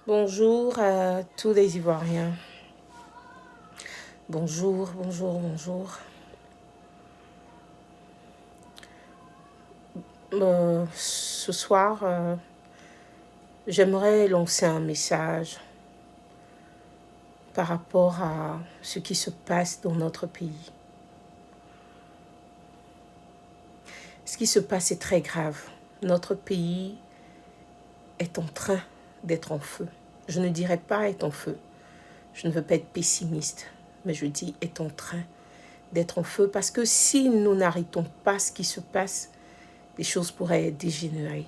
Bonjour à tous les Ivoiriens. Bonjour, bonjour, bonjour. Ce soir, j'aimerais lancer un message par rapport à ce qui se passe dans notre pays. Ce qui se passe est très grave. Notre pays est en train d'être en feu. Je ne dirais pas est en feu. Je ne veux pas être pessimiste, mais je dis est en train d'être en feu parce que si nous n'arrêtons pas ce qui se passe, les choses pourraient dégénérer.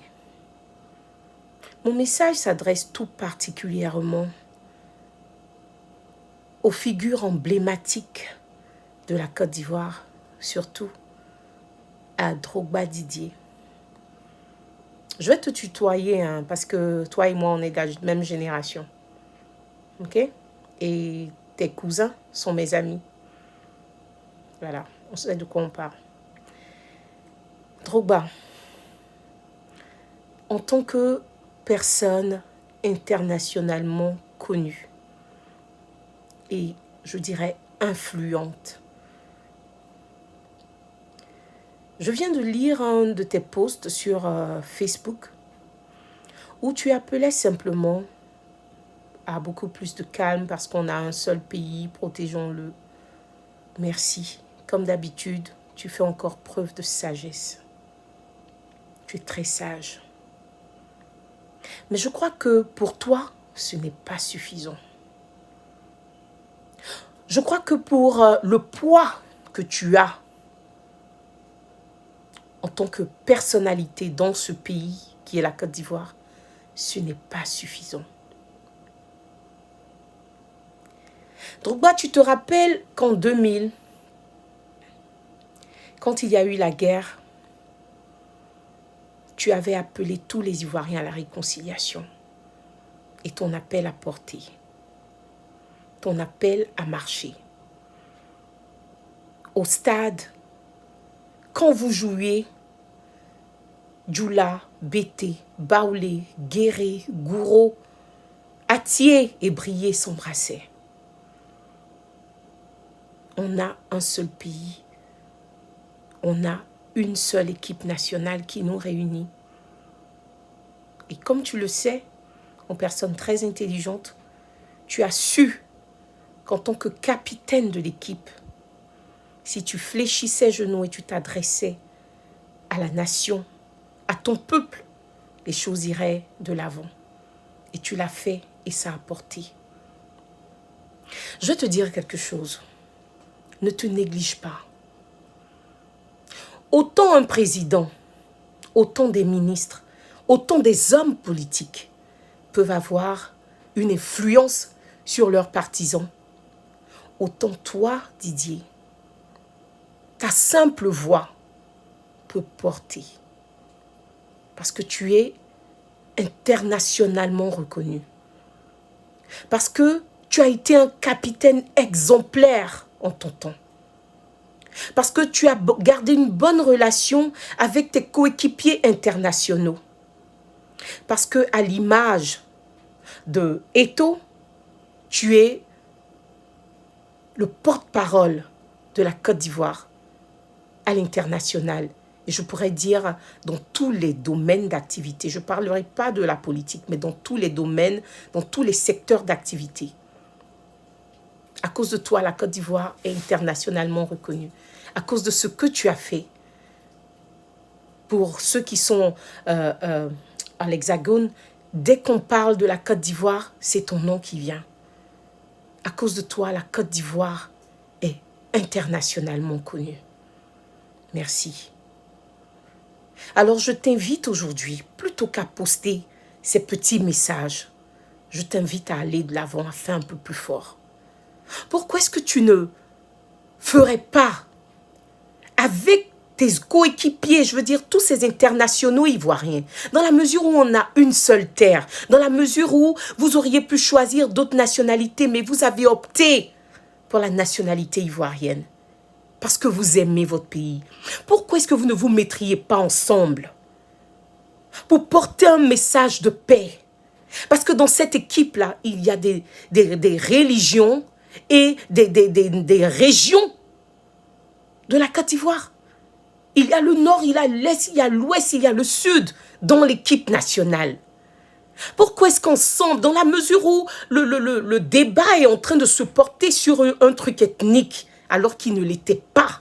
Mon message s'adresse tout particulièrement aux figures emblématiques de la Côte d'Ivoire, surtout à Drogba Didier. Je vais te tutoyer parce que toi et moi, on est de la même génération. Ok? Et tes cousins sont mes amis. Voilà, on sait de quoi on parle. Drogba, en tant que personne internationalement connue et je dirais influente, je viens de lire un de tes posts sur Facebook où tu appelais simplement à beaucoup plus de calme parce qu'on a un seul pays, protégeons-le. Merci. Comme d'habitude, tu fais encore preuve de sagesse. Tu es très sage. Mais je crois que pour toi, ce n'est pas suffisant. Je crois que pour le poids que tu as en tant que personnalité dans ce pays qui est la Côte d'Ivoire, ce n'est pas suffisant. Drogba, tu te rappelles qu'en 2000, quand il y a eu la guerre, tu avais appelé tous les Ivoiriens à la réconciliation. Et ton appel a porté. Ton appel a marché. Au stade, quand vous jouiez, Djoula, Bété, Baoulé, Guéré, Gouraud, Atier et Brié s'embrassaient. On a un seul pays. On a une seule équipe nationale qui nous réunit. Et comme tu le sais, en personne très intelligente, tu as su qu'en tant que capitaine de l'équipe, si tu fléchissais genoux et tu t'adressais à la nation, à ton peuple, les choses iraient de l'avant. Et tu l'as fait et ça a porté. Je vais te dire quelque chose. Ne te néglige pas. Autant un président, autant des ministres, autant des hommes politiques peuvent avoir une influence sur leurs partisans. Autant toi, Didier, ta simple voix peut porter. Parce que tu es internationalement reconnu. Parce que tu as été un capitaine exemplaire en ton temps. Parce que tu as gardé une bonne relation avec tes coéquipiers internationaux. Parce que à l'image de Eto'o, tu es le porte-parole de la Côte d'Ivoire à l'international. Et je pourrais dire dans tous les domaines d'activité. Je ne parlerai pas de la politique, mais dans tous les domaines, dans tous les secteurs d'activité. À cause de toi, la Côte d'Ivoire est internationalement reconnue. À cause de ce que tu as fait. Pour ceux qui sont à l'Hexagone, dès qu'on parle de la Côte d'Ivoire, c'est ton nom qui vient. À cause de toi, la Côte d'Ivoire est internationalement connue. Merci. Alors je t'invite aujourd'hui, plutôt qu'à poster ces petits messages, je t'invite à aller de l'avant, à faire un peu plus fort. Pourquoi est-ce que tu ne ferais pas avec tes coéquipiers, je veux dire tous ces internationaux ivoiriens, dans la mesure où on a une seule terre, dans la mesure où vous auriez pu choisir d'autres nationalités, mais vous avez opté pour la nationalité ivoirienne, parce que vous aimez votre pays. Pourquoi est-ce que vous ne vous mettriez pas ensemble pour porter un message de paix, Parce que dans cette équipe-là, il y a des religions et des régions de la Côte d'Ivoire. Il y a le nord, il y a l'est, il y a l'ouest, il y a le sud dans l'équipe nationale. Pourquoi est-ce qu'ensemble, dans la mesure où le débat est en train de se porter sur un truc ethnique, alors qu'il ne l'était pas,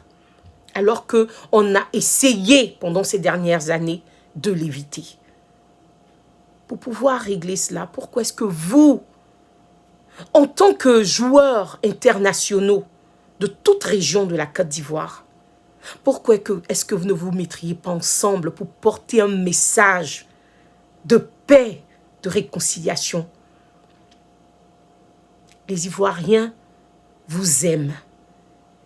alors qu'on a essayé pendant ces dernières années de l'éviter. Pour pouvoir régler cela, pourquoi est-ce que vous, en tant que joueurs internationaux de toute région de la Côte d'Ivoire, pourquoi est-ce que vous ne vous mettriez pas ensemble pour porter un message de paix, de réconciliation? Les Ivoiriens vous aiment.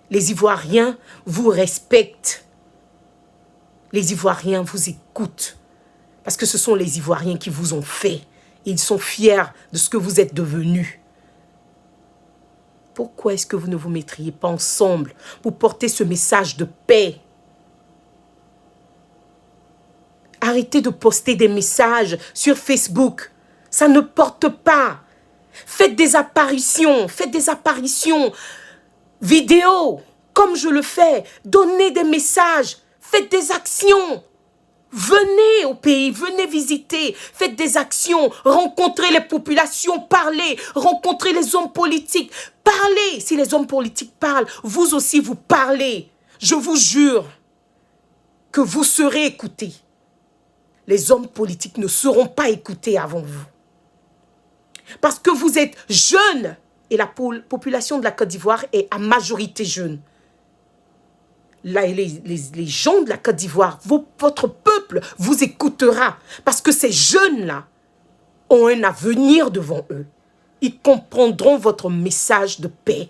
Les Ivoiriens vous respectent. Les Ivoiriens vous écoutent. Parce que ce sont les Ivoiriens qui vous ont fait. Ils sont fiers de ce que vous êtes devenus. Pourquoi est-ce que vous ne vous mettriez pas ensemble pour porter ce message de paix? Arrêtez de poster des messages sur Facebook. Ça ne porte pas. Faites des apparitions vidéo, comme je le fais. Donnez des messages, faites des actions. Venez au pays, venez visiter, faites des actions, rencontrez les populations, parlez, rencontrez les hommes politiques, parlez. Si les hommes politiques parlent, vous aussi vous parlez. Je vous jure que vous serez écoutés. Les hommes politiques ne seront pas écoutés avant vous. Parce que vous êtes jeunes et la population de la Côte d'Ivoire est à majorité jeune. Là, les gens de la Côte d'Ivoire, votre peuple vous écoutera parce que ces jeunes-là ont un avenir devant eux. Ils comprendront votre message de paix.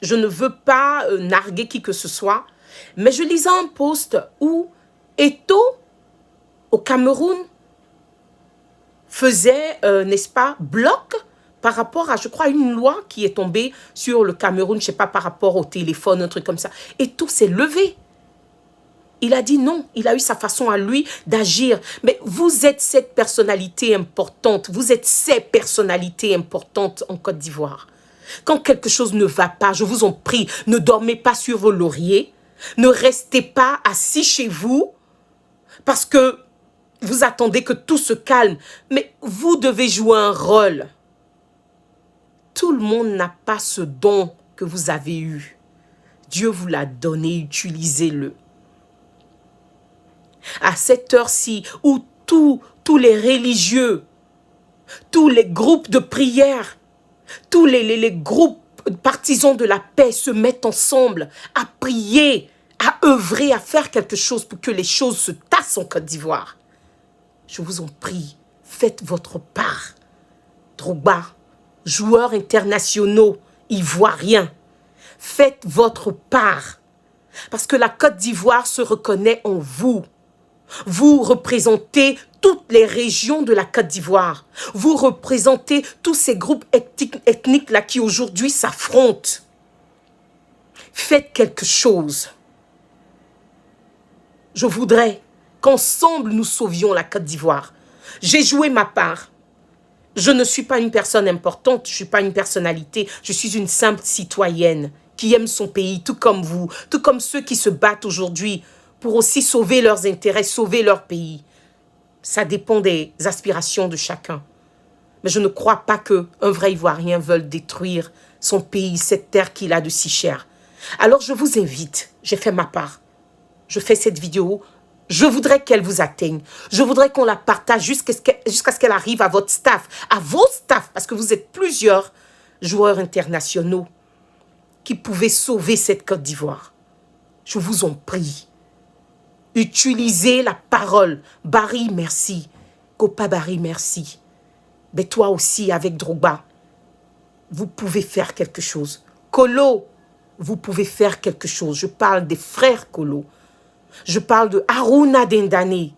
Je ne veux pas narguer qui que ce soit, mais je lisais un post où Eto'o, au Cameroun, faisait, n'est-ce pas, bloc par rapport à, je crois, une loi qui est tombée sur le Cameroun, je ne sais pas, par rapport au téléphone, un truc comme ça. Eto'o s'est levé. Il a dit non, il a eu sa façon à lui d'agir. Mais vous êtes cette personnalité importante, vous êtes ces personnalités importantes en Côte d'Ivoire. Quand quelque chose ne va pas, je vous en prie, ne dormez pas sur vos lauriers, ne restez pas assis chez vous parce que vous attendez que tout se calme. Mais vous devez jouer un rôle. Tout le monde n'a pas ce don que vous avez eu. Dieu vous l'a donné, utilisez-le. À cette heure-ci où tous les religieux, tous les groupes de prière, tous les groupes partisans de la paix se mettent ensemble à prier, à œuvrer, à faire quelque chose pour que les choses se tassent en Côte d'Ivoire. Je vous en prie, faites votre part. Drogba, joueurs internationaux, ivoiriens, faites votre part. Parce que la Côte d'Ivoire se reconnaît en vous. Vous représentez toutes les régions de la Côte d'Ivoire. Vous représentez tous ces groupes ethniques-là qui aujourd'hui s'affrontent. Faites quelque chose. Je voudrais qu'ensemble nous sauvions la Côte d'Ivoire. J'ai joué ma part. Je ne suis pas une personne importante, je ne suis pas une personnalité. Je suis une simple citoyenne qui aime son pays, tout comme vous, tout comme ceux qui se battent aujourd'hui pour aussi sauver leurs intérêts, sauver leur pays. Ça dépend des aspirations de chacun. Mais je ne crois pas qu'un vrai Ivoirien veuille détruire son pays, cette terre qu'il a de si chère. Alors je vous invite, j'ai fait ma part. Je fais cette vidéo, je voudrais qu'elle vous atteigne. Je voudrais qu'on la partage jusqu'à ce qu'elle arrive à votre staff, à vos staffs, parce que vous êtes plusieurs joueurs internationaux qui pouvaient sauver cette Côte d'Ivoire. Je vous en prie. Utilisez la parole. Barry, merci. Kopa Barry, merci. Mais toi aussi, avec Drogba, vous pouvez faire quelque chose. Kolo, vous pouvez faire quelque chose. Je parle des frères Kolo. Je parle de Haruna Dendane.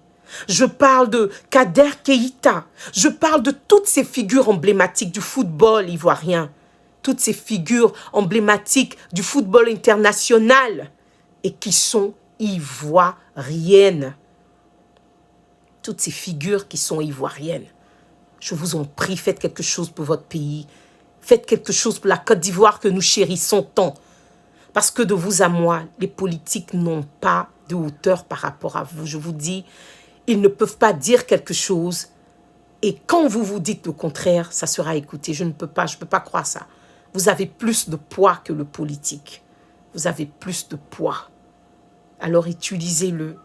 Je parle de Kader Keïta. Je parle de toutes ces figures emblématiques du football ivoirien. Toutes ces figures emblématiques du football international et qui sont ivoiriennes. toutes ces figures qui sont ivoiriennes. Je vous en prie, faites quelque chose pour votre pays. Faites quelque chose pour la Côte d'Ivoire que nous chérissons tant. Parce que de vous à moi, les politiques n'ont pas de hauteur par rapport à vous. Je vous dis, ils ne peuvent pas dire quelque chose. Et quand vous vous dites le contraire, ça sera écouté. Je ne peux pas croire ça. Vous avez plus de poids que le politique. Vous avez plus de poids. Alors utilisez-le.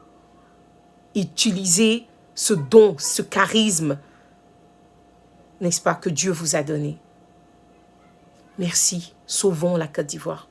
Utilisez ce don, ce charisme, n'est-ce pas, que Dieu vous a donné. Merci. Sauvons la Côte d'Ivoire.